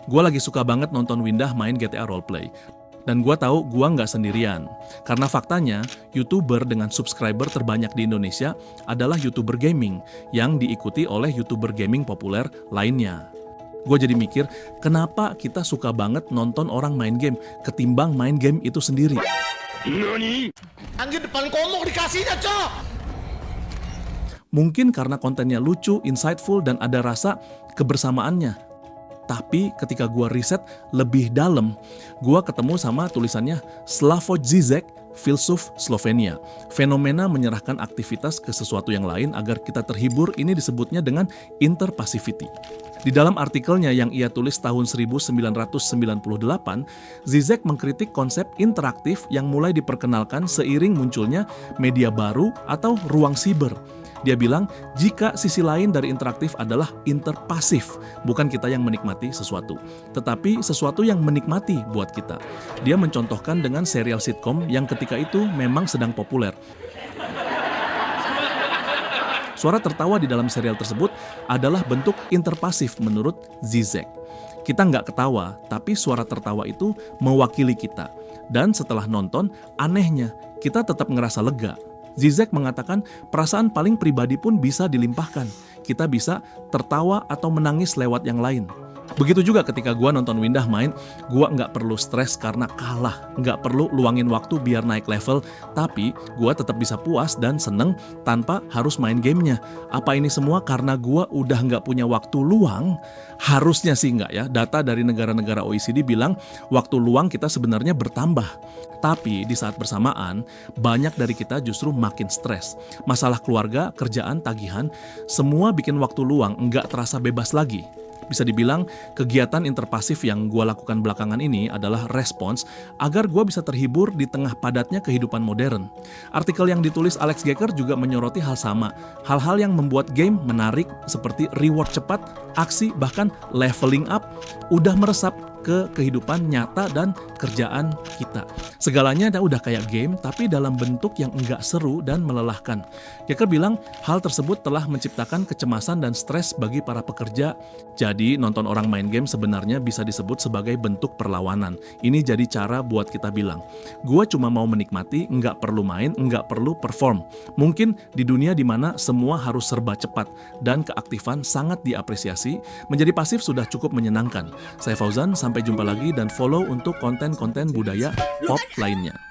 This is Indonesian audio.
Gue lagi suka banget nonton Windah main GTA Roleplay. Dan gue tahu gue nggak sendirian. Karena faktanya, YouTuber dengan subscriber terbanyak di Indonesia adalah YouTuber gaming yang diikuti oleh YouTuber gaming populer lainnya. Gue jadi mikir, kenapa kita suka banget nonton orang main game ketimbang main game itu sendiri? Anjir depan komuk dikasihnya, Cok! Mungkin karena kontennya lucu, insightful, dan ada rasa kebersamaannya. Tapi ketika gua riset lebih dalam, gua ketemu sama tulisannya Slavoj Zizek, filsuf Slovenia. Fenomena menyerahkan aktivitas ke sesuatu yang lain agar kita terhibur ini disebutnya dengan interpassivity. Di dalam artikelnya yang ia tulis tahun 1998, Zizek mengkritik konsep interaktif yang mulai diperkenalkan seiring munculnya media baru atau ruang siber. Dia bilang, jika sisi lain dari interaktif adalah interpasif, bukan kita yang menikmati sesuatu, tetapi sesuatu yang menikmati buat kita. Dia mencontohkan dengan serial sitkom yang ketika itu memang sedang populer. Suara tertawa di dalam serial tersebut adalah bentuk interpasif menurut Zizek. Kita nggak ketawa, tapi suara tertawa itu mewakili kita. Dan setelah nonton, anehnya, kita tetap ngerasa lega. Zizek mengatakan perasaan paling pribadi pun bisa dilimpahkan. Kita bisa tertawa atau menangis lewat yang lain. Begitu juga ketika gua nonton Windah main, gua nggak perlu stres karena kalah, nggak perlu luangin waktu biar naik level, tapi gua tetap bisa puas dan seneng tanpa harus main gamenya. Apa ini semua karena gua udah nggak punya waktu luang? Harusnya sih nggak ya. Data dari negara-negara OECD bilang waktu luang kita sebenarnya bertambah. Tapi di saat bersamaan, banyak dari kita justru makin stres. Masalah keluarga, kerjaan, tagihan, semua bikin waktu luang nggak terasa bebas lagi. Bisa dibilang, kegiatan interpasif yang gue lakukan belakangan ini adalah respons agar gue bisa terhibur di tengah padatnya kehidupan modern. Artikel yang ditulis Alex Gekker juga menyoroti hal sama. Hal-hal yang membuat game menarik seperti reward cepat, aksi, bahkan leveling up, udah meresap ke kehidupan nyata dan kerjaan kita. Segalanya udah kayak game, tapi dalam bentuk yang enggak seru dan melelahkan. Gekker bilang, hal tersebut telah menciptakan kecemasan dan stres bagi para pekerja. Jadi, nonton orang main game sebenarnya bisa disebut sebagai bentuk perlawanan. Ini jadi cara buat kita bilang, gua cuma mau menikmati, enggak perlu main, enggak perlu perform. Mungkin di dunia di mana semua harus serba cepat dan keaktifan sangat diapresiasi, menjadi pasif sudah cukup menyenangkan. Saya Fauzan, sampai jumpa lagi dan follow untuk konten-konten budaya pop lainnya.